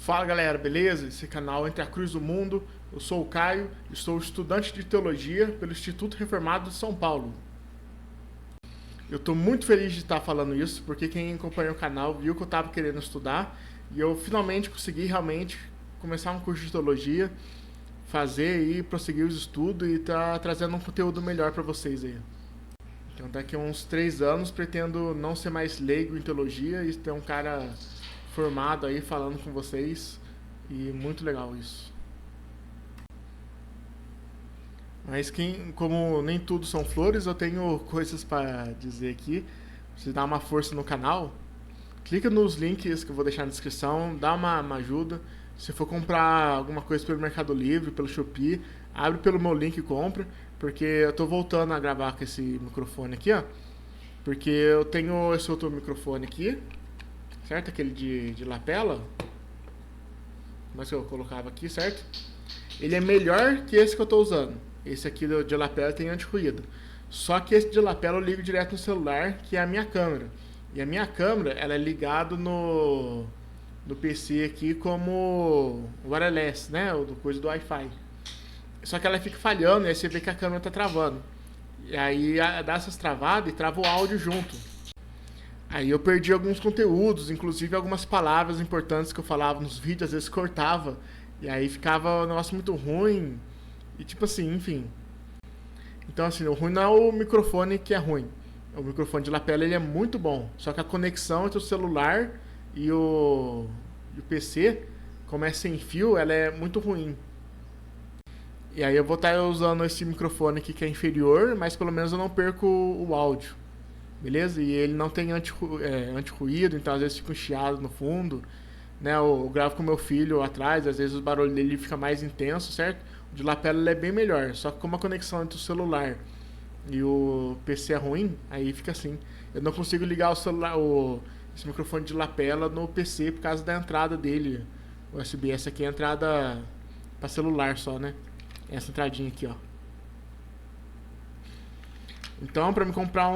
Fala galera, beleza? Esse canal Entre a Cruz do Mundo. Eu sou o Caio e sou estudante de Teologia pelo Instituto Reformado de São Paulo. Eu estou muito feliz de estar falando isso, porque quem acompanha o canal viu que eu estava querendo estudar e eu finalmente consegui realmente começar um curso de Teologia, fazer e prosseguir os estudos e tá trazendo um conteúdo melhor para vocês aí. Então daqui a uns 3 anos pretendo não ser mais leigo em Teologia e ter um cara formado aí falando com vocês e muito legal isso. Mas como nem tudo são flores, eu tenho coisas para dizer aqui. Se dá uma força no canal, clica nos links que eu vou deixar na descrição, dá uma ajuda. Se for comprar alguma coisa pelo Mercado Livre, pelo Shopee, abre pelo meu link e compra, porque eu tô voltando a gravar com esse microfone aqui, ó. Porque eu tenho esse outro microfone aqui, certo? Aquele de lapela, mas que eu colocava aqui, certo? Ele é melhor que esse que eu tô usando. Esse aqui de lapela tem anti-ruído. Só que esse de lapela eu ligo direto no celular, que é a minha câmera. E a minha câmera, ela é ligada no PC aqui como wireless, né? Ou coisa do Wi-Fi. Só que ela fica falhando e aí você vê que a câmera tá travando. E aí dá essas travadas e trava o áudio junto. Aí eu perdi alguns conteúdos, inclusive algumas palavras importantes que eu falava nos vídeos, às vezes cortava. E aí ficava um negócio muito ruim. E tipo assim, enfim. Então assim, o ruim não é o microfone que é ruim. O microfone de lapela ele é muito bom. Só que a conexão entre o celular e o PC, como é sem fio, ela é muito ruim. E aí eu vou estar usando esse microfone aqui que é inferior, mas pelo menos eu não perco o áudio. Beleza? E ele não tem anti-ruído, então às vezes fica um chiado no fundo. Né? Eu gravo com meu filho atrás, às vezes o barulho dele fica mais intenso, certo? O de lapela ele é bem melhor, só que como a conexão entre o celular e o PC é ruim, aí fica assim. Eu não consigo ligar o celular, esse microfone de lapela no PC por causa da entrada dele. O USB, essa aqui é a entrada para celular só, né? Essa entradinha aqui, ó. Então, para me comprar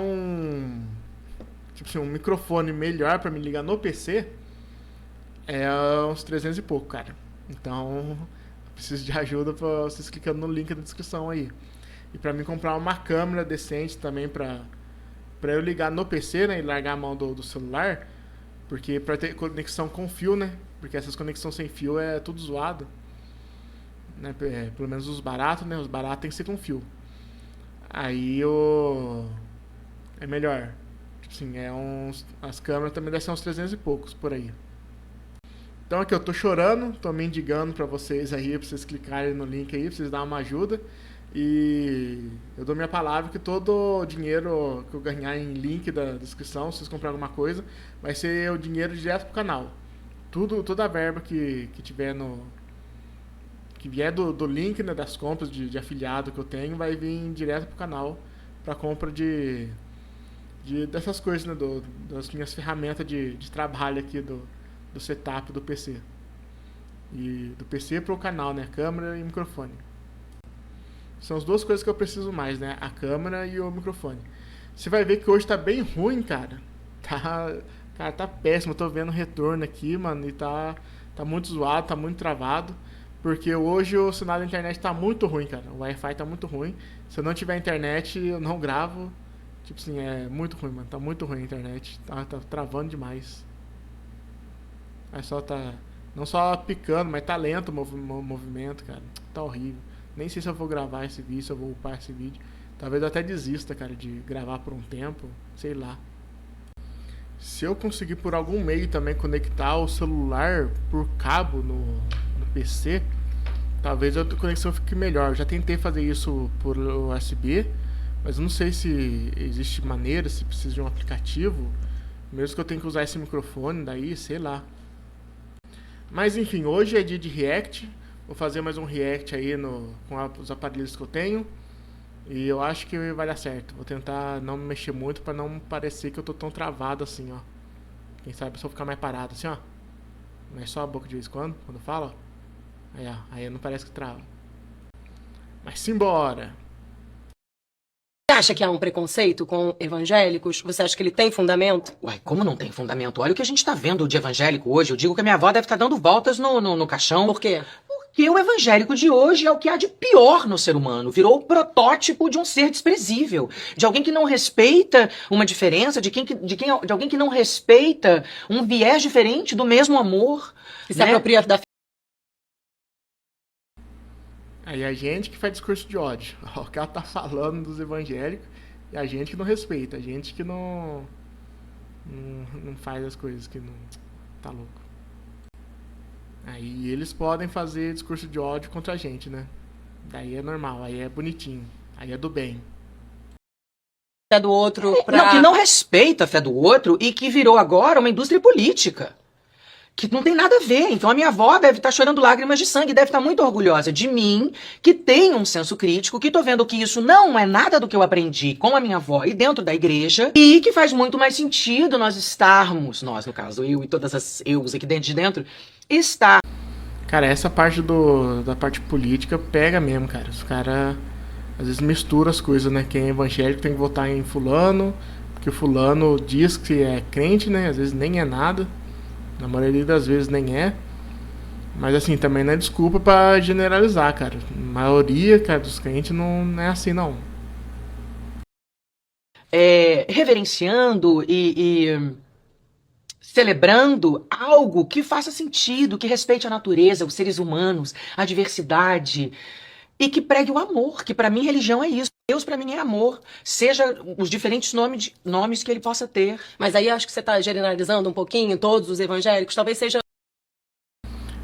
tipo assim, um microfone melhor para me ligar no PC, é uns 300 e pouco, cara. Então, preciso de ajuda para vocês clicando no link da descrição aí. E para mim comprar uma câmera decente também para eu ligar no PC, né, e largar a mão do celular, porque para ter conexão com fio, né? Porque essas conexões sem fio é tudo zoado, né? Pelo menos os baratos, né? Os baratos tem que ser com fio. Aí é melhor. Tipo assim, as câmeras também devem ser uns 300 e poucos por aí. Então aqui eu tô chorando, tô mendigando pra vocês aí, pra vocês clicarem no link aí, pra vocês darem uma ajuda. E eu dou minha palavra que todo o dinheiro que eu ganhar em link da descrição, se vocês comprarem alguma coisa, vai ser o dinheiro direto pro canal. Toda a verba que tiver que vier do link, né, das compras de afiliado que eu tenho, vai vir direto pro canal pra compra dessas coisas, né, das minhas ferramentas de trabalho aqui do setup do PC. E do PC pro canal, né? Câmera e microfone. São as duas coisas que eu preciso mais, né? A câmera e o microfone. Você vai ver que hoje tá bem ruim, cara. Cara, tá péssimo. Eu tô vendo retorno aqui, mano, e tá muito zoado, tá muito travado. Porque hoje o sinal da internet tá muito ruim, cara. O Wi-Fi tá muito ruim. Se eu não tiver internet, eu não gravo. Tipo assim, é muito ruim, mano. Tá muito ruim a internet. Tá travando demais. Aí só tá. Não só picando, mas tá lento o movimento, cara. Tá horrível. Nem sei se eu vou gravar esse vídeo, se eu vou upar esse vídeo. Talvez eu até desista, cara, de gravar por um tempo. Sei lá. Se eu conseguir por algum meio também conectar o celular por cabo no PC, talvez a conexão fique melhor. Eu já tentei fazer isso por USB, mas eu não sei se existe maneira, se precisa de um aplicativo. Mesmo que eu tenha que usar esse microfone daí, sei lá. Mas enfim, hoje é dia de react. Vou fazer mais um react aí com os aparelhos que eu tenho. E eu acho que vai dar certo. Vou tentar não me mexer muito pra não parecer que eu tô tão travado assim, ó. Quem sabe se eu ficar mais parado assim, ó. Não é só a boca de vez em quando fala, ó. Aí não parece que trava. Mas simbora! Você acha que há um preconceito com evangélicos? Você acha que ele tem fundamento? Uai, como não tem fundamento? Olha o que a gente tá vendo de evangélico hoje. Eu digo que a minha avó deve estar dando voltas no caixão. Por quê? Porque o evangélico de hoje é o que há de pior no ser humano. Virou o protótipo de um ser desprezível. De alguém que não respeita uma diferença, de alguém que não respeita um viés diferente do mesmo amor. Que se apropria da Aí a gente que faz discurso de ódio. O que ela tá falando dos evangélicos e a gente que não respeita, a gente que não faz as coisas, que não. Tá louco. Aí eles podem fazer discurso de ódio contra a gente, né? Daí é normal, aí é bonitinho, aí é do bem. fé do outro pra... Não, que não respeita a fé do outro e que virou agora uma indústria política. Que não tem nada a ver. Então a minha avó deve estar chorando lágrimas de sangue, deve estar muito orgulhosa de mim, que tenho um senso crítico, que tô vendo que isso não é nada do que eu aprendi com a minha avó e dentro da igreja, e que faz muito mais sentido nós estarmos, nós no caso, eu e todas as eus aqui dentro de dentro, estar. Cara, essa parte da parte política pega mesmo, cara. Os caras às vezes misturam as coisas, né? Quem é evangélico tem que votar em fulano, porque o fulano diz que é crente, né? Às vezes nem é nada. Na maioria das vezes nem é. Mas assim, também não é desculpa pra generalizar, cara. A maioria, cara, dos crentes não é assim, não. Reverenciando e celebrando algo que faça sentido, que respeite a natureza, os seres humanos, a diversidade, e que pregue o amor, que pra mim religião é isso. Deus pra mim é amor, seja os diferentes nomes que ele possa ter. Mas aí acho que você tá generalizando um pouquinho todos os evangélicos, talvez seja...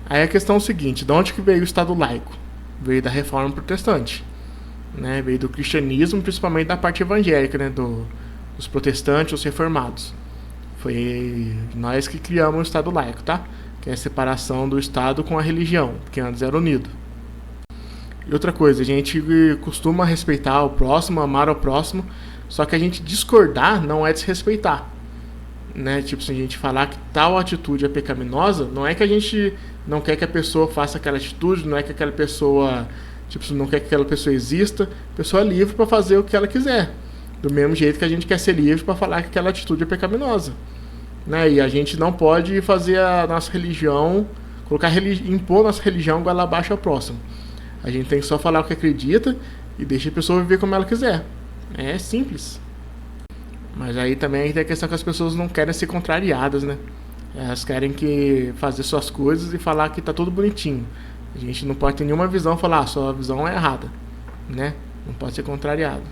Aí a questão é o seguinte, de onde que veio o Estado laico? Veio da Reforma Protestante, né? Veio do cristianismo, principalmente da parte evangélica, né? Dos protestantes, os reformados. Foi nós que criamos o Estado laico, tá? Que é a separação do Estado com a religião, que antes era unido. E outra coisa, a gente costuma respeitar o próximo, amar o próximo, só que a gente discordar não é desrespeitar, né? Tipo, se a gente falar que tal atitude é pecaminosa, não é que a gente não quer que a pessoa faça aquela atitude, não é que aquela pessoa, tipo, não quer que aquela pessoa exista. A pessoa é livre para fazer o que ela quiser, do mesmo jeito que a gente quer ser livre para falar que aquela atitude é pecaminosa, né? E a gente não pode fazer a nossa religião, impor nossa religião goela abaixo ao próximo. A gente tem que só falar o que acredita e deixa a pessoa viver como ela quiser. É simples. Mas aí também tem a questão que as pessoas não querem ser contrariadas, né? Elas querem fazer suas coisas e falar que tá tudo bonitinho. A gente não pode ter nenhuma visão e falar, sua visão é errada, né? Não pode ser contrariado.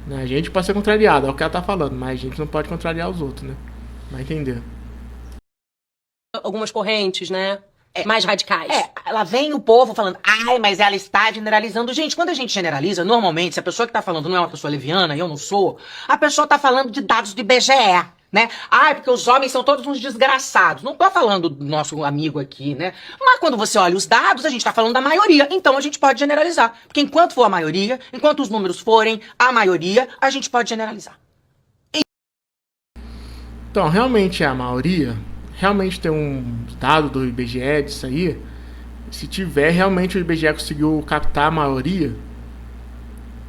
A gente pode ser contrariado, é o que ela tá falando, mas a gente não pode contrariar os outros, né? Vai entender. Algumas correntes, né? Mais radicais. Lá vem o povo falando, ai, mas ela está generalizando. Gente, quando a gente generaliza, normalmente, se a pessoa que tá falando não é uma pessoa leviana, e eu não sou, a pessoa tá falando de dados do IBGE, né? Ai, porque os homens são todos uns desgraçados. Não tô falando do nosso amigo aqui, né? Mas quando você olha os dados, a gente tá falando da maioria, então a gente pode generalizar. Porque enquanto for a maioria, enquanto os números forem a maioria, a gente pode generalizar. Então, realmente é a maioria... Realmente tem um dado do IBGE disso aí. Se tiver, realmente o IBGE conseguiu captar a maioria.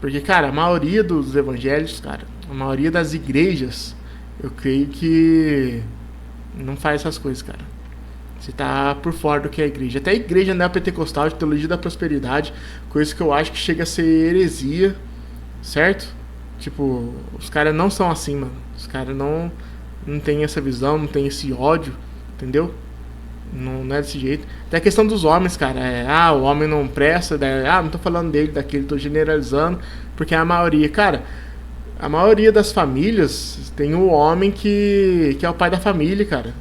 Porque, cara, a maioria dos evangélicos, cara, a maioria das igrejas, eu creio que não faz essas coisas, cara. Você tá por fora do que é a igreja. Até a igreja neopentecostal de teologia da prosperidade, coisa que eu acho que chega a ser heresia, certo? Tipo, os caras não são assim, mano. Os caras não tem essa visão, não tem esse ódio, entendeu? Não é desse jeito. Tem a questão dos homens, cara. O homem não presta, não tô falando dele, daquele, tô generalizando, porque é a maioria. Cara, a maioria das famílias tem o homem que é o pai da família, cara.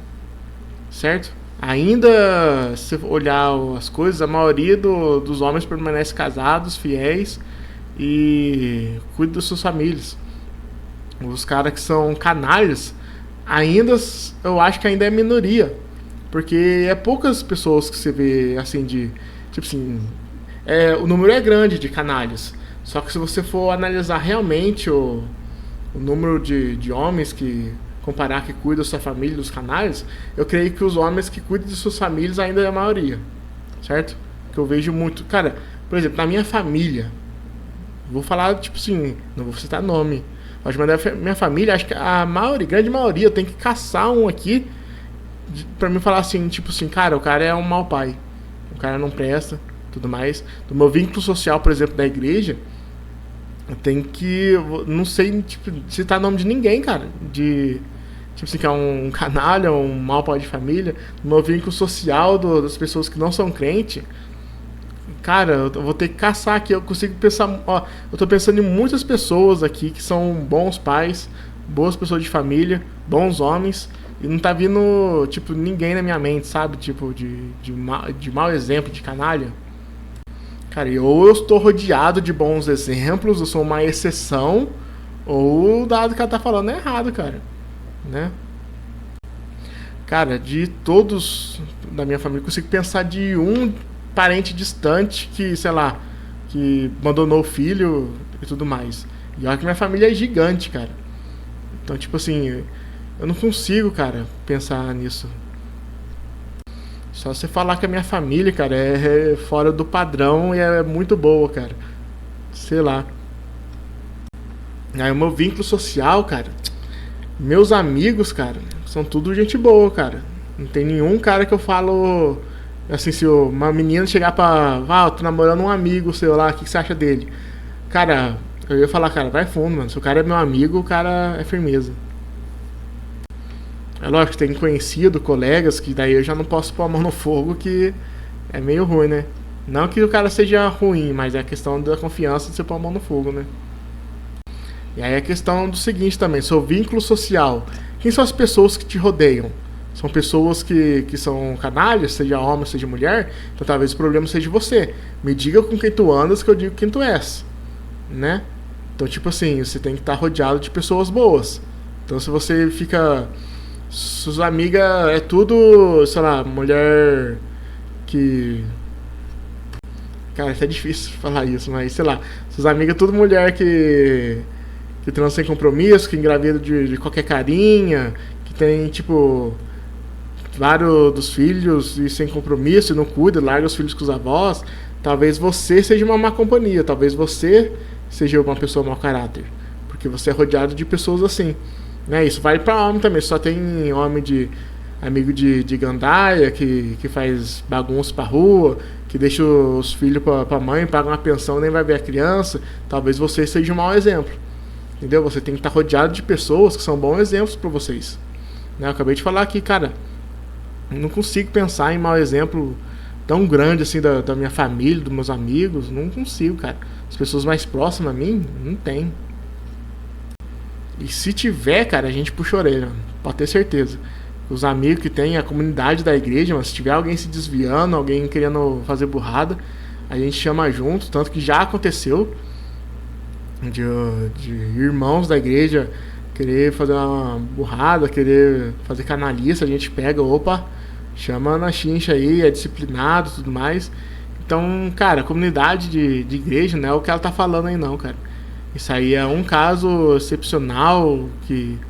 Certo? Ainda, se olhar as coisas, a maioria dos homens permanece casados, fiéis e cuida das suas famílias. Os caras que são canalhas, ainda, eu acho que ainda é minoria, porque é poucas pessoas que você vê assim tipo assim, o número é grande de canalhas, só que se você for analisar realmente o número de homens que comparar que cuidam da sua família, dos canalhas, eu creio que os homens que cuidam de suas famílias ainda é a maioria, certo? Que eu vejo muito, cara, por exemplo, na minha família, Vou falar, tipo assim, não vou citar nome. Mas minha família, acho que a maioria, grande maioria, eu tenho que caçar um aqui pra me falar assim, tipo assim, cara, o cara é um mau pai. O cara não presta, tudo mais. Do meu vínculo social, por exemplo, da igreja, eu tenho que. Não sei, tipo, citar nome de ninguém, cara. Tipo assim, que é um canalha, um mau pai de família. Do meu vínculo social das pessoas que não são crentes. Cara, eu vou ter que caçar aqui. Eu consigo pensar. Ó, eu tô pensando em muitas pessoas aqui que são bons pais, boas pessoas de família, bons homens. E não tá vindo, tipo, ninguém na minha mente, sabe? Tipo, de mau exemplo, de canalha. Cara, ou eu estou rodeado de bons exemplos, eu sou uma exceção, ou o dado que ela tá falando é errado, cara. Né? Cara, de todos da minha família, eu consigo pensar de um parente distante que, sei lá, que abandonou o filho e tudo mais. E olha que minha família é gigante, cara. Então, tipo assim, eu não consigo, cara, pensar nisso. Só você falar que a minha família, cara, é fora do padrão e é muito boa, cara. Sei lá. Aí o meu vínculo social, cara, meus amigos, cara, são tudo gente boa, cara. Não tem nenhum cara que eu falo. Assim, se uma menina chegar pra. Ah, tô namorando um amigo seu lá, o que você acha dele? Cara, eu ia falar, cara, vai fundo, mano. Se o cara é meu amigo, o cara é firmeza. É lógico que tem conhecido, colegas, que daí eu já não posso pôr a mão no fogo, que é meio ruim, né? Não que o cara seja ruim, mas é a questão da confiança de você pôr a mão no fogo, né? E aí a questão do seguinte também, seu vínculo social. Quem são as pessoas que te rodeiam? São pessoas que são canalhas, seja homem, seja mulher? Então talvez o problema seja você. Me diga com quem tu andas que eu digo quem tu és. Né? Então, tipo assim, você tem que estar rodeado de pessoas boas. Então se você fica... Suas amigas é tudo, sei lá, mulher que... Cara, é até difícil falar isso, mas sei lá. Suas amigas é tudo mulher que transa sem compromisso, que engravida de qualquer carinha, que tem, tipo, vários dos filhos e sem compromisso, e não cuida, larga os filhos com os avós. Talvez você seja uma má companhia, talvez você seja uma pessoa mau caráter, porque você é rodeado de pessoas assim. Né? Isso vale pra homem também, só tem homem de amigo de gandaia, que faz bagunça pra rua, que deixa os filhos pra mãe, paga uma pensão, nem vai ver a criança. Talvez você seja um mau exemplo. Entendeu? Você tem que estar rodeado de pessoas que são bons exemplos para vocês. Né? Eu acabei de falar aqui, cara, eu não consigo pensar em mau exemplo tão grande assim da minha família, dos meus amigos. Não consigo, cara. As pessoas mais próximas a mim, não tem. E se tiver, cara, a gente puxa a orelha, pode ter certeza. Os amigos que tem, a comunidade da igreja, mas se tiver alguém se desviando, alguém querendo fazer burrada, a gente chama junto, tanto que já aconteceu. De irmãos da igreja querer fazer uma burrada, querer fazer canalice, a gente pega, opa, chama na chincha aí, é disciplinado e tudo mais. Então, cara, a comunidade de igreja não é o que ela tá falando aí não, cara. Isso aí é um caso excepcional que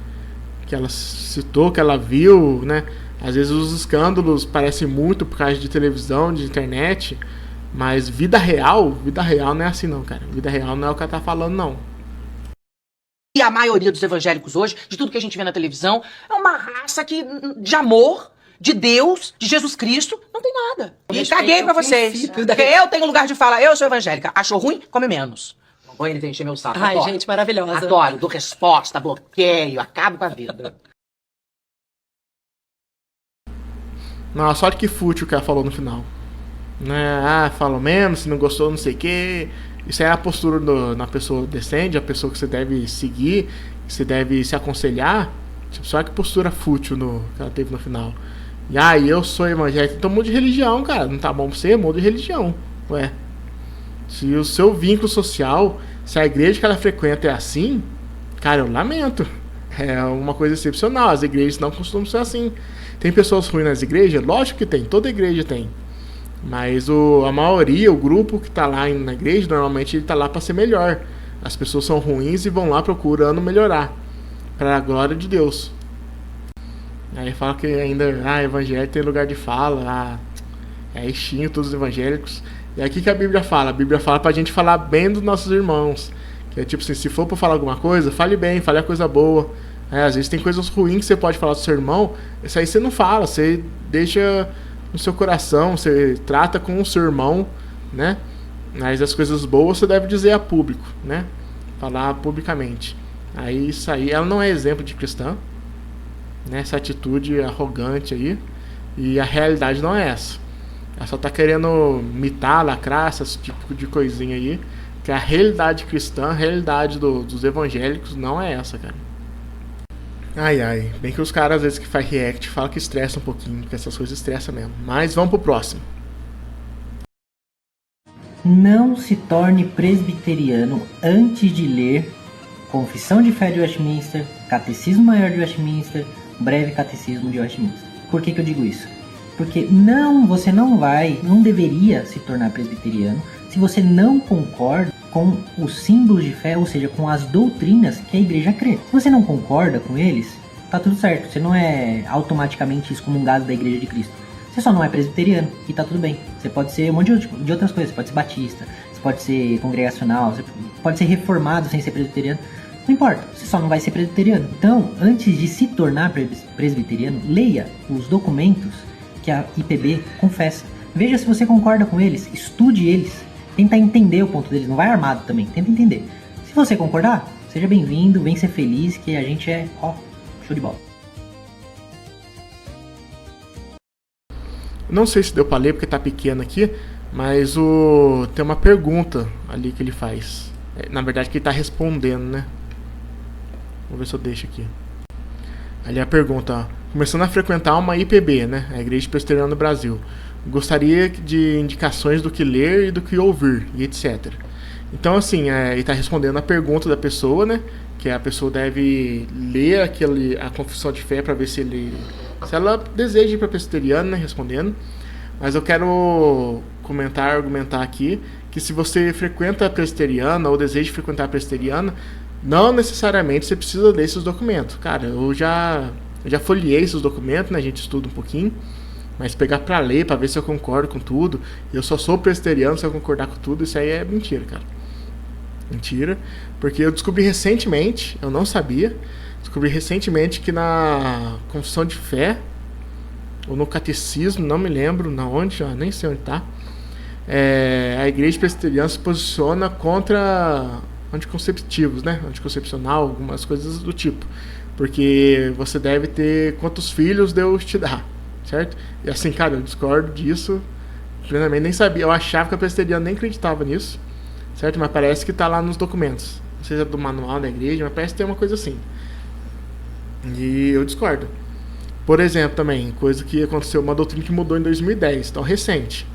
ela citou, que ela viu, né? Às vezes os escândalos parecem muito por causa de televisão, de internet. Mas vida real não é assim não, cara. Vida real não é o que ela tá falando, não. E a maioria dos evangélicos hoje, de tudo que a gente vê na televisão, é uma raça que, de amor, de Deus, de Jesus Cristo, não tem nada. E caguei pra vocês. Porque eu tenho lugar de fala, eu sou evangélica. Achou ruim? Come menos. Não vou ele encher meu saco. Ai, adoro. gente, maravilhosa. Adoro, dou resposta, bloqueio, acabo com a vida. Não, só que fútil que ela falou no final. Né? Ah, falou mesmo, se não gostou, não sei o que. Isso é a postura na pessoa decente, a pessoa que você deve seguir, que você deve se aconselhar. Tipo, só que postura fútil que ela teve no final. E aí, eu sou evangélico, então muda de religião, cara. Não tá bom pra você? Muda de religião. Ué. Se o seu vínculo social, se a igreja que ela frequenta é assim, cara, eu lamento. É uma coisa excepcional. As igrejas não costumam ser assim. Tem pessoas ruins nas igrejas? Lógico que tem, toda igreja tem. Mas a maioria, o grupo que tá lá na igreja, normalmente ele tá lá para ser melhor. As pessoas são ruins e vão lá procurando melhorar, para a glória de Deus. Aí fala que ainda, evangélico tem lugar de fala, é xinho todos os evangélicos. E aí o que a Bíblia fala? A Bíblia fala pra gente falar bem dos nossos irmãos. Que é tipo assim, se for pra falar alguma coisa, fale bem, fale a coisa boa. Às vezes tem coisas ruins que você pode falar do seu irmão, isso aí você não fala, você deixa no seu coração, você trata com o seu irmão, né? Mas as coisas boas você deve dizer a público, né? Falar publicamente. Aí isso aí, ela não é exemplo de cristã, né? Essa atitude arrogante aí. E a realidade não é essa. Ela só tá querendo mitar, lacrar, esse tipo de coisinha aí. Que a realidade cristã, a realidade dos evangélicos não é essa, cara. Ai, ai. Bem que os caras, às vezes, que faz react, falam que estressa um pouquinho, porque essas coisas estressam mesmo. Mas vamos pro próximo. Não se torne presbiteriano antes de ler Confissão de Fé de Westminster, Catecismo Maior de Westminster, Breve Catecismo de Westminster. Por que eu digo isso? Porque você não deveria se tornar presbiteriano se você não concorda com os símbolos de fé, ou seja, com as doutrinas que a igreja crê. Se você não concorda com eles, tá tudo certo. Você não é automaticamente excomungado da igreja de Cristo. Você só não é presbiteriano e tá tudo bem. Você pode ser um monte de outras coisas. Você pode ser batista, você pode ser congregacional, você pode ser reformado sem ser presbiteriano. Não importa, você só não vai ser presbiteriano. Então, antes de se tornar presbiteriano, leia os documentos que a IPB confessa. Veja se você concorda com eles, estude eles. Tenta entender o ponto deles, não vai armado também, tenta entender. Se você concordar, seja bem-vindo, vem ser feliz, que a gente é, show de bola. Não sei se deu pra ler porque tá pequeno aqui, mas tem uma pergunta ali que ele faz. Na verdade que ele tá respondendo, né? Vamos ver se eu deixo aqui. Ali a pergunta, ó. Começando a frequentar uma IPB, né? A Igreja Presbiteriana do Brasil. Gostaria de indicações do que ler e do que ouvir, e etc. Então, assim, ele está respondendo a pergunta da pessoa, né? Que a pessoa deve ler a confissão de fé para ver se ela deseja ir para presbiteriano, né? Respondendo. Mas eu quero argumentar aqui, que se você frequenta a presbiteriana ou deseja frequentar a presbiteriana, não necessariamente você precisa ler esses documentos. Cara, eu já folheei esses documentos, né? A gente estuda um pouquinho. Mas pegar pra ler, pra ver se eu concordo com tudo, eu só sou presbiteriano se eu concordar com tudo, isso aí é mentira, cara. Mentira. Porque eu descobri recentemente, eu não sabia, que na Confissão de Fé, ou no Catecismo, não me lembro na onde, nem sei onde tá, a Igreja Presbiteriana se posiciona contra anticonceptivos, né? Anticoncepcional, algumas coisas do tipo. Porque você deve ter quantos filhos Deus te dá. Certo? E assim, cara, eu discordo disso plenamente, nem sabia, eu achava que a presbiteriana nem acreditava nisso, certo? Mas parece que tá lá nos documentos, não sei se é do manual da igreja, mas parece que tem uma coisa assim. E eu discordo. Por exemplo, também, coisa que aconteceu, uma doutrina que mudou em 2010, tão recente,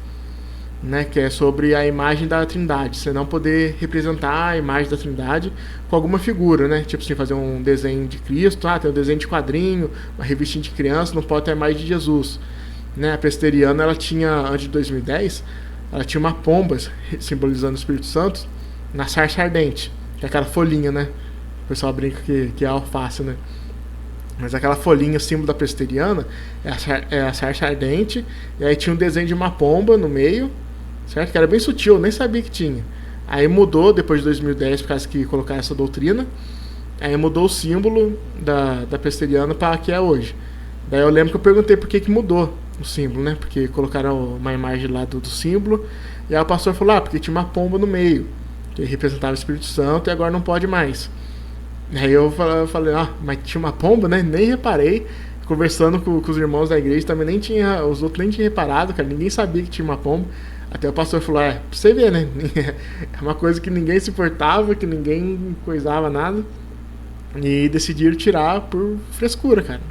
né? Que é sobre a imagem da Trindade, você não poder representar a imagem da Trindade com alguma figura, né? Tipo assim, fazer um desenho de Cristo, tem um desenho de quadrinho, uma revistinha de criança, não pode ter a imagem de Jesus, né? A presbiteriana, ela tinha, antes de 2010, ela tinha uma pomba simbolizando o Espírito Santo na sarça ardente, que é aquela folhinha, né? O pessoal brinca que é alface, né? Mas aquela folhinha, símbolo da presbiteriana, é a sarça ardente, e aí tinha um desenho de uma pomba no meio, certo? Que era bem sutil, eu nem sabia que tinha. Aí mudou depois de 2010, por causa que colocaram essa doutrina. Aí mudou o símbolo da presbiteriana para que é hoje. Daí eu lembro que eu perguntei por que mudou o símbolo, né? Porque colocaram uma imagem lá do símbolo. E aí o pastor falou, porque tinha uma pomba no meio, que representava o Espírito Santo, e agora não pode mais. Aí eu falei, mas tinha uma pomba, né? Nem reparei. Conversando com os irmãos da igreja, também os outros nem tinham reparado, cara. Ninguém sabia que tinha uma pomba. Até o pastor falou, pra você ver, né? É uma coisa que ninguém se importava, que ninguém coisava nada. E decidiram tirar por frescura, cara.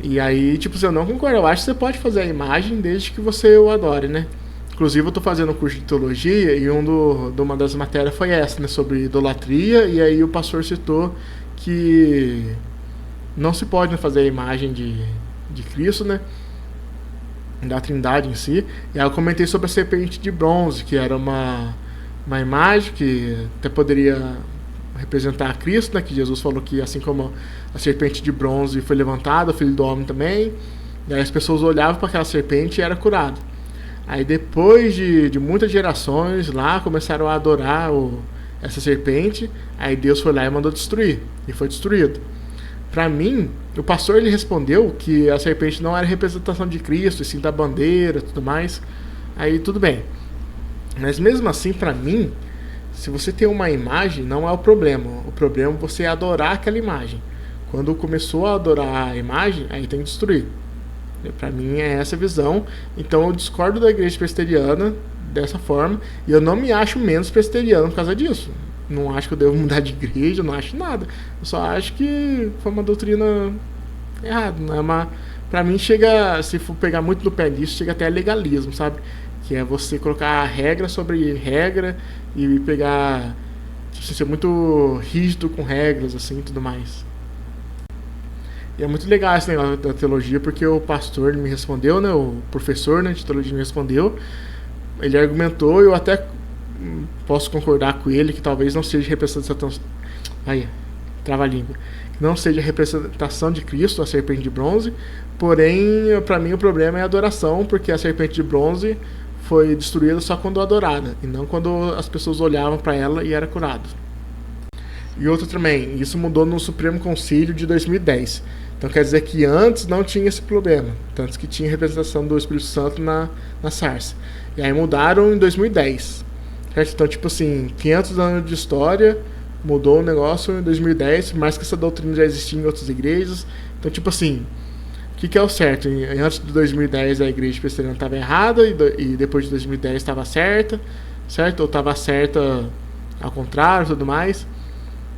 E aí, tipo, eu não concordo. Eu acho que você pode fazer a imagem desde que você o adore, né? Inclusive, eu tô fazendo um curso de teologia e uma das matérias foi essa, né? Sobre idolatria. E aí o pastor citou que não se pode fazer a imagem de Cristo, né? Da Trindade em si. E aí eu comentei sobre a serpente de bronze, que era uma imagem que até poderia representar a Cristo, né? Que Jesus falou que assim como a serpente de bronze foi levantada, o Filho do Homem também. E aí as pessoas olhavam para aquela serpente e era curado. Aí depois de muitas gerações lá começaram a adorar essa serpente, aí Deus foi lá e mandou destruir, e foi destruído. Para mim, o pastor ele respondeu que a serpente não era representação de Cristo, e sim da bandeira e tudo mais. Aí tudo bem. Mas mesmo assim, para mim, se você tem uma imagem, não é o problema. O problema é você adorar aquela imagem. Quando começou a adorar a imagem, aí tem que destruir. Para mim é essa a visão. Então eu discordo da igreja presbiteriana dessa forma. E eu não me acho menos presbiteriano por causa disso. Não acho que eu devo mudar de igreja, não acho nada. Eu só acho que foi uma doutrina errada. Não é uma... Pra mim chega, se for pegar muito no pé disso, chega até a legalismo, sabe? Que é você colocar regra sobre regra e pegar, tipo, ser muito rígido com regras assim e tudo mais. E é muito legal esse negócio da teologia, porque o pastor me respondeu, né? O professor, né, de teologia me respondeu. Ele argumentou, eu até posso concordar com ele que talvez não seja representação... Aí, trava-língua. Que não seja representação de Cristo, a serpente de bronze. Porém, para mim o problema é a adoração, porque a serpente de bronze foi destruída só quando adorada, e não quando as pessoas olhavam para ela e era curado. E outra também, isso mudou no Supremo Concílio de 2010. Então quer dizer que antes não tinha esse problema, tanto que tinha representação do Espírito Santo na sarça. E aí mudaram em 2010. Certo? Então, tipo assim, 500 anos de história, mudou o negócio em 2010, mais que essa doutrina já existia em outras igrejas. Então, tipo assim, o que é o certo? Antes de 2010 a igreja presbiteriana estava errada e depois de 2010 estava certa, certo? Ou estava certa ao contrário e tudo mais.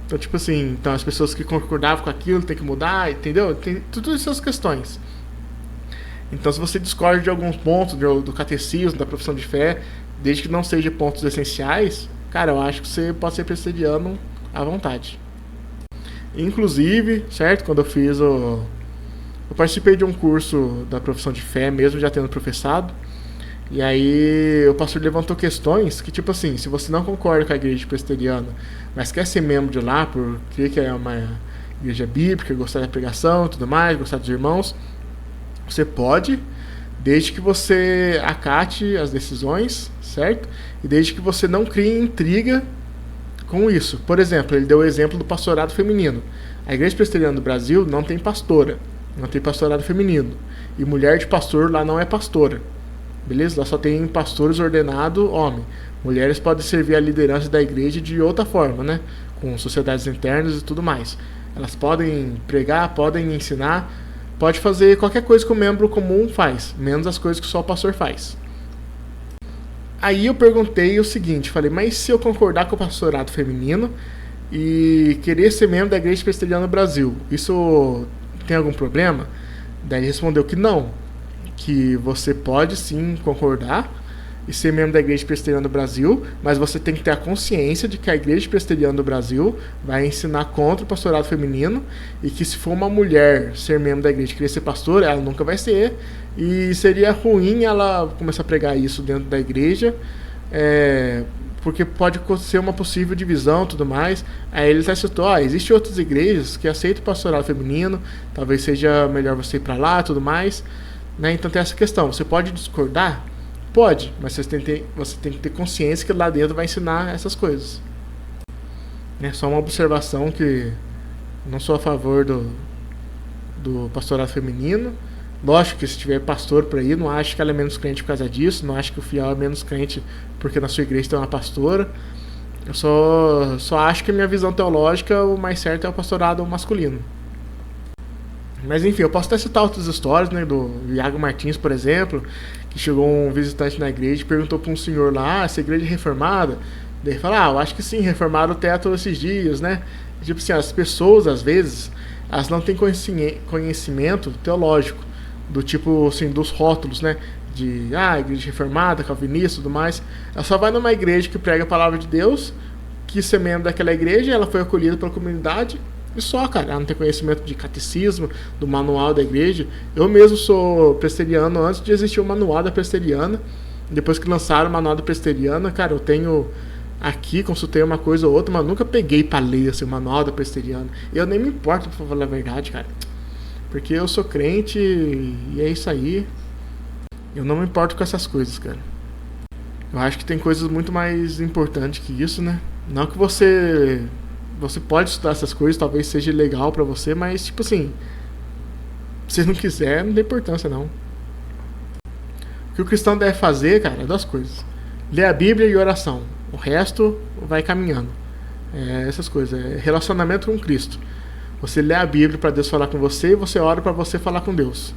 Então, tipo assim, então as pessoas que concordavam com aquilo tem que mudar, entendeu? Tem todas essas questões. Então, se você discorda de alguns pontos do catecismo, da profissão de fé, desde que não seja pontos essenciais, cara, eu acho que você pode ser presbiteriano à vontade. Inclusive, certo? Quando eu participei de um curso da profissão de fé, mesmo já tendo professado, e aí o pastor levantou questões que, tipo assim, se você não concorda com a igreja presbiteriana, mas quer ser membro de lá, porque que é uma igreja bíblica, gostar da pregação e tudo mais, gostar dos irmãos, você pode, desde que você acate as decisões, certo? E desde que você não crie intriga com isso. Por exemplo, ele deu o exemplo do pastorado feminino. A igreja presbiteriana do Brasil não tem pastora, não tem pastorado feminino. E mulher de pastor lá não é pastora. Beleza? Lá só tem pastores ordenados homem. Mulheres podem servir a liderança da igreja de outra forma, né? Com sociedades internas e tudo mais. Elas podem pregar, podem ensinar, pode fazer qualquer coisa que o membro comum faz, menos as coisas que só o pastor faz. Aí eu perguntei o seguinte, falei, mas se eu concordar com o pastorado feminino e querer ser membro da igreja presbiteriana no Brasil, isso tem algum problema? Daí ele respondeu que não, que você pode sim concordar e ser membro da igreja presbiteriana do Brasil, mas você tem que ter a consciência de que a igreja presbiteriana do Brasil vai ensinar contra o pastorado feminino e que se for uma mulher ser membro da igreja e querer ser pastora, ela nunca vai ser, e seria ruim ela começar a pregar isso dentro da igreja, porque pode ser uma possível divisão e tudo mais. Aí ele até citou, existem outras igrejas que aceitam o pastorado feminino, talvez seja melhor você ir para lá e tudo mais, né? Então tem essa questão, você pode discordar? Pode, mas você tem que ter consciência que lá dentro vai ensinar essas coisas. É só uma observação que não sou a favor do pastorado feminino. Lógico que se tiver pastor por aí, não acho que ela é menos crente por causa disso, não acho que o fiel é menos crente porque na sua igreja tem uma pastora. Eu só acho que a minha visão teológica, o mais certo é o pastorado masculino. Mas enfim, eu posso até citar outras histórias, né, do Iago Martins, por exemplo, que chegou um visitante na igreja e perguntou para um senhor lá, essa igreja é reformada? Daí ele falou, eu acho que sim, reformaram o teto esses dias, né? E, tipo assim, as pessoas, às vezes, elas não têm conhecimento teológico, do tipo, assim, dos rótulos, né? De, igreja reformada, calvinista e tudo mais. Ela só vai numa igreja que prega a palavra de Deus, quis ser membro daquela igreja, ela foi acolhida pela comunidade, e só, cara, ela não tem conhecimento de catecismo, do manual da igreja. Eu mesmo sou presbiteriano antes de existir o manual da presbiteriana. Depois que lançaram o manual da presbiteriana, cara, eu tenho aqui, consultei uma coisa ou outra, mas nunca peguei pra ler assim, o manual da presbiteriana. Eu nem me importo, pra falar a verdade, cara. Porque eu sou crente e é isso aí. Eu não me importo com essas coisas, cara. Eu acho que tem coisas muito mais importantes que isso, né? Não que você pode estudar essas coisas, talvez seja legal pra você, mas tipo assim, se você não quiser, não tem importância não. O que o cristão deve fazer, cara, é 2 coisas: ler a Bíblia e oração. O resto vai caminhando. Essas coisas, relacionamento com Cristo. Você lê a Bíblia para Deus falar com você e você ora para você falar com Deus.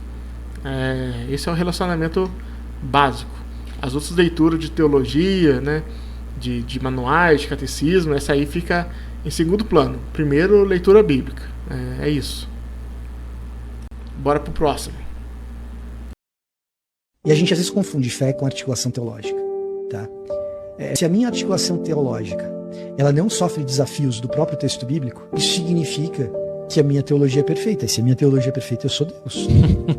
Esse é o relacionamento básico. As outras leituras de teologia, né, de manuais, de catecismo, essa aí fica em segundo plano. Primeiro, leitura bíblica. É isso. Bora pro próximo. E a gente às vezes confunde fé com articulação teológica, tá? Se a minha articulação teológica ela não sofre desafios do próprio texto bíblico, isso significa que a minha teologia é perfeita. E se a minha teologia é perfeita, eu sou Deus.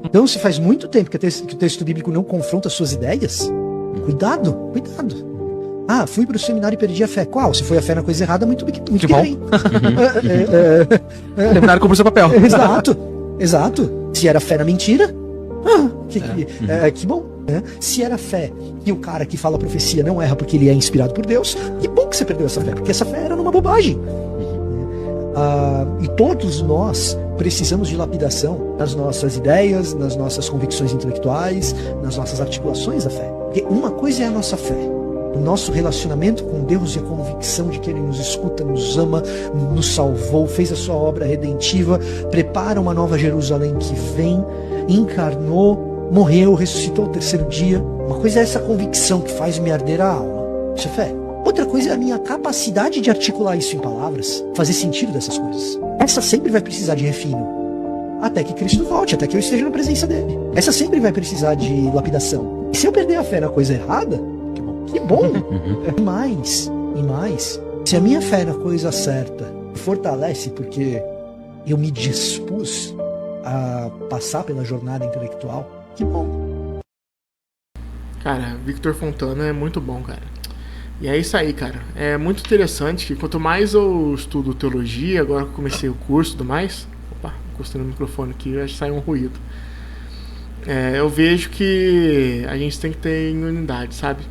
Então, se faz muito tempo que o texto bíblico não confronta as suas ideias, cuidado. Fui para o seminário e perdi a fé. Qual? Se foi a fé na coisa errada, muito bem. Seminário comprou seu papel. Exato. Se era fé na mentira, que bom. Se era fé que o cara que fala profecia não erra porque ele é inspirado por Deus, que bom que você perdeu essa fé, porque essa fé era numa bobagem. E todos nós precisamos de lapidação nas nossas ideias, nas nossas convicções intelectuais, nas nossas articulações da fé. Porque uma coisa é a nossa fé, o nosso relacionamento com Deus e a convicção de que Ele nos escuta, nos ama, nos salvou, fez a sua obra redentiva, prepara uma nova Jerusalém que vem, encarnou, morreu, ressuscitou ao 3º dia. Uma coisa é essa convicção que faz-me arder a alma. Isso é fé. Outra coisa é a minha capacidade de articular isso em palavras, fazer sentido dessas coisas. Essa sempre vai precisar de refino. Até que Cristo volte, até que eu esteja na presença dele. Essa sempre vai precisar de lapidação. E se eu perder a fé na coisa errada, que bom. E mais, se a minha fé na coisa certa fortalece porque eu me dispus a passar pela jornada intelectual, que bom. Cara, Victor Fontana é muito bom, cara. E é isso aí, cara. É muito interessante que quanto mais eu estudo teologia, agora que eu comecei o curso e tudo mais... Opa, encostei no microfone aqui, acho que saiu um ruído. Eu vejo que a gente tem que ter em unidade, sabe?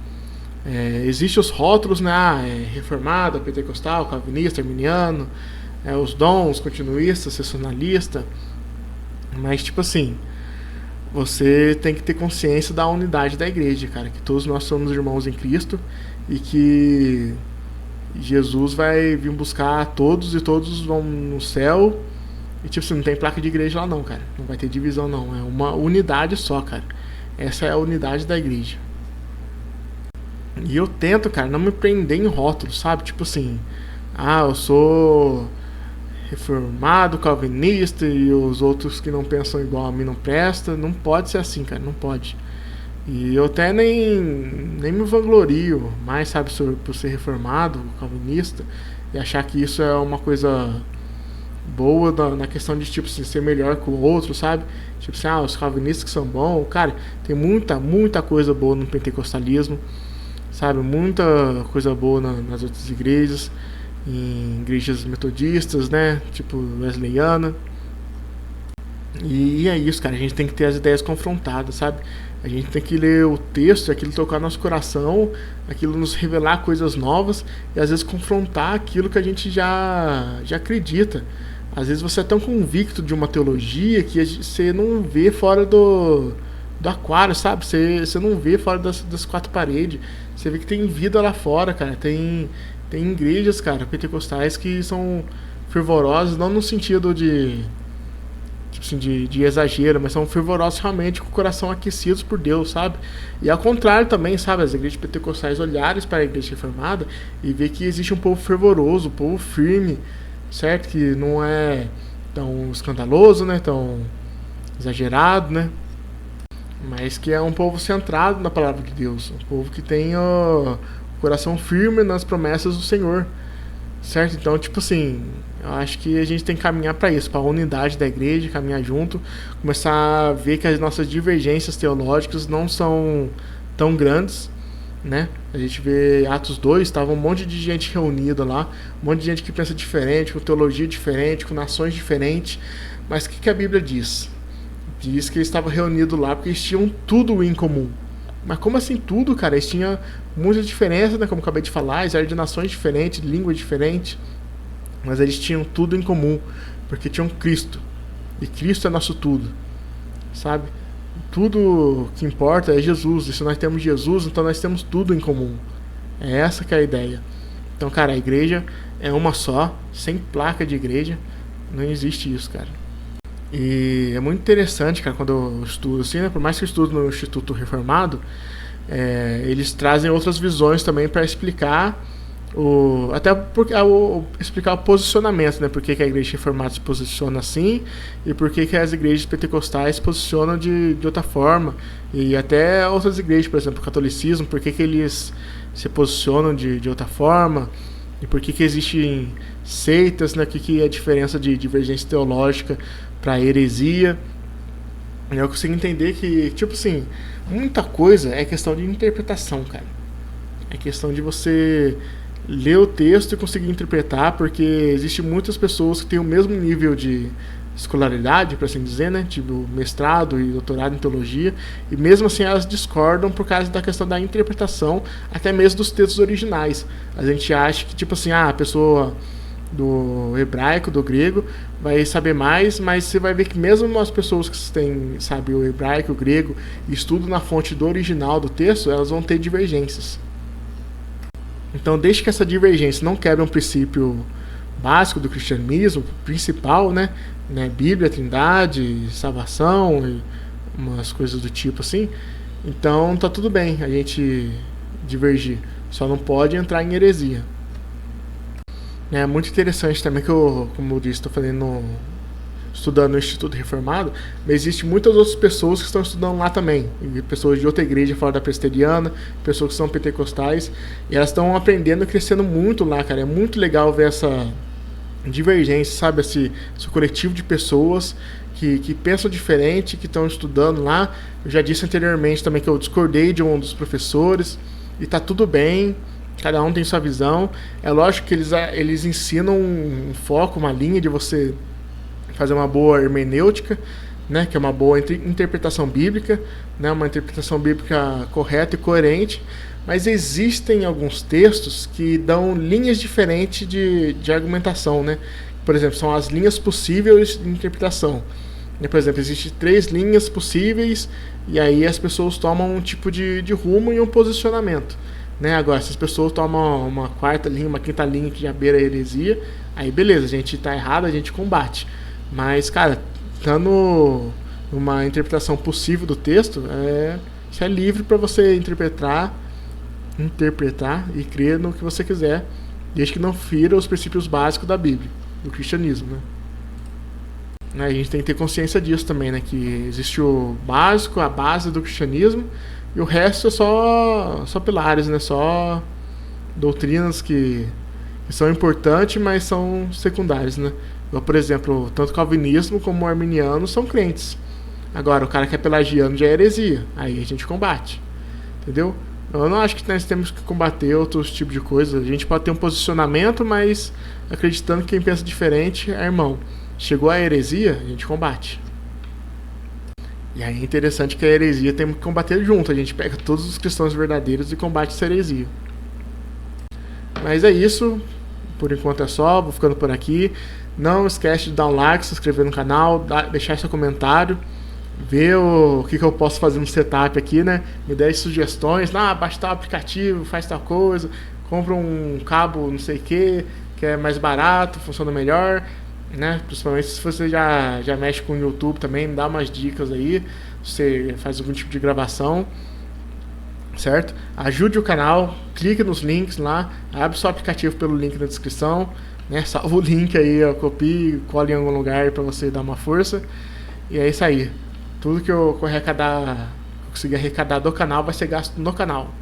Existem os rótulos, né? Reformado, pentecostal, calvinista, arminiano, os dons, continuista, sessionalista. Mas, tipo assim, você tem que ter consciência da unidade da igreja, cara. Que todos nós somos irmãos em Cristo e que Jesus vai vir buscar todos e todos vão no céu. E, tipo assim, não tem placa de igreja lá não, cara. Não vai ter divisão não. É uma unidade só, cara. Essa é a unidade da igreja. E eu tento, cara, não me prender em rótulos, sabe? Tipo assim, eu sou reformado, calvinista e os outros que não pensam igual a mim não prestam. Não pode ser assim, cara, não pode. E eu até nem me vanglorio mais, sabe, por ser reformado, calvinista, e achar que isso é uma coisa boa na questão de, tipo assim, ser melhor que o outro, sabe? Tipo assim, os calvinistas que são bons. Cara, tem muita coisa boa no pentecostalismo, sabe? Muita coisa boa nas outras igrejas, em igrejas metodistas, né? Tipo wesleyana. E é isso, cara. A gente tem que ter as ideias confrontadas, sabe? A gente tem que ler o texto, aquilo tocar nosso coração, aquilo nos revelar coisas novas e às vezes confrontar aquilo que a gente já acredita. Às vezes você é tão convicto de uma teologia que você não vê fora do aquário, sabe? Você não vê fora das 4 paredes. Você vê que tem vida lá fora, cara. Tem igrejas, cara, pentecostais que são fervorosas, não no sentido de exagero, mas são fervorosos realmente, com o coração aquecidos por Deus, sabe? E ao contrário também, sabe? As igrejas pentecostais olharem para a igreja reformada e ver que existe um povo fervoroso, um povo firme, certo? Que não é tão escandaloso, né? Tão exagerado, né? Mas que é um povo centrado na palavra de Deus, um povo que tem o coração firme nas promessas do Senhor, certo? Então, tipo assim, eu acho que a gente tem que caminhar para isso, para a unidade da igreja, caminhar junto, começar a ver que as nossas divergências teológicas não são tão grandes, né? A gente vê Atos 2, estava um monte de gente reunida lá, um monte de gente que pensa diferente, com teologia diferente, com nações diferentes, mas o que a Bíblia diz? diz que eles estavam reunidos lá porque eles tinham tudo em comum. Mas como assim tudo, cara? Eles tinham muita diferença, né? Como eu acabei de falar, eles eram de nações diferentes, de línguas diferentes, mas eles tinham tudo em comum, porque tinham Cristo. E Cristo é nosso tudo, sabe? Tudo que importa é Jesus. E se nós temos Jesus, então nós temos tudo em comum. É essa que é a ideia. Então, cara, a igreja é uma só, sem placa de igreja. Não existe isso, cara. E é muito interessante, cara, quando eu estudo assim, né? Por mais que eu estudo no Instituto Reformado, eles trazem outras visões também para explicar explicar o posicionamento, né? Por que a igreja reformada se posiciona assim e por que as igrejas pentecostais se posicionam de outra forma. E até outras igrejas, por exemplo, o catolicismo, por que eles se posicionam de outra forma e por que existem seitas, né? O que é a diferença de divergência teológica para heresia. Eu consigo entender que, tipo assim, muita coisa é questão de interpretação, cara. É questão de você ler o texto e conseguir interpretar, porque existem muitas pessoas que têm o mesmo nível de escolaridade, por assim dizer, né? Tipo, mestrado e doutorado em teologia, e mesmo assim elas discordam por causa da questão da interpretação, até mesmo dos textos originais. A gente acha que, tipo assim, a pessoa do hebraico, do grego, vai saber mais, mas você vai ver que mesmo as pessoas que têm, sabe, o hebraico, o grego, e estudam na fonte do original do texto, elas vão ter divergências. Então, desde que essa divergência não quebre um princípio básico do cristianismo, principal, né, Bíblia, Trindade, salvação, e umas coisas do tipo assim, então tá tudo bem a gente divergir. Só não pode entrar em heresia. É muito interessante também que eu, como eu disse, estou estudando no Instituto Reformado, mas existem muitas outras pessoas que estão estudando lá também, e pessoas de outra igreja fora da presbiteriana, pessoas que são pentecostais, e elas estão aprendendo e crescendo muito lá, cara. É muito legal ver essa divergência, sabe, esse coletivo de pessoas que pensam diferente, que estão estudando lá. Eu já disse anteriormente também que eu discordei de um dos professores, e tá tudo bem. Cada um tem sua visão. É lógico que eles ensinam um foco, uma linha de você fazer uma boa hermenêutica, né, que é uma boa interpretação bíblica, né, uma interpretação bíblica correta e coerente, mas existem alguns textos que dão linhas diferentes de argumentação, né? Por exemplo, são as linhas possíveis de interpretação. Por exemplo, existem 3 linhas possíveis e aí as pessoas tomam um tipo de rumo e um posicionamento. Né? Agora, se as pessoas tomam uma 4ª linha, uma 5ª linha que já beira a heresia, aí beleza, a gente tá errado, a gente combate. Mas, cara, estando numa interpretação possível do texto, isso é livre para você interpretar e crer no que você quiser, desde que não fira os princípios básicos da Bíblia, do cristianismo, né? A gente tem que ter consciência disso também, né? Que existe o básico, a base do cristianismo, e o resto é só pilares, né? Só doutrinas que são importantes, mas são secundárias, né? Então, por exemplo, tanto o calvinismo como o arminiano são crentes. Agora, o cara que é pelagiano já é heresia. Aí a gente combate. Entendeu? Eu não acho que nós temos que combater outros tipos de coisa. A gente pode ter um posicionamento, mas acreditando que quem pensa diferente é irmão. Chegou a heresia, a gente combate. E aí é interessante que a heresia temos que combater junto. A gente pega todos os cristãos verdadeiros e combate essa heresia. Mas é isso. Por enquanto é só. Vou ficando por aqui. Não esquece de dar um like, se inscrever no canal, deixar seu comentário. Ver o que eu posso fazer no setup aqui, né? Me dê sugestões. Baixa tal aplicativo, faz tal coisa. Compra um cabo não sei o que é mais barato, funciona melhor, né? Principalmente se você já mexe com o YouTube também, me dá umas dicas aí. Você faz algum tipo de gravação, certo? Ajude o canal, clique nos links lá, abre seu aplicativo pelo link na descrição, né? Salva o link aí, copie, cola em algum lugar para você dar uma força. E é isso aí. Tudo que eu conseguir arrecadar do canal vai ser gasto no canal.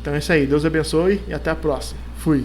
Então é isso aí. Deus abençoe e até a próxima. Fui.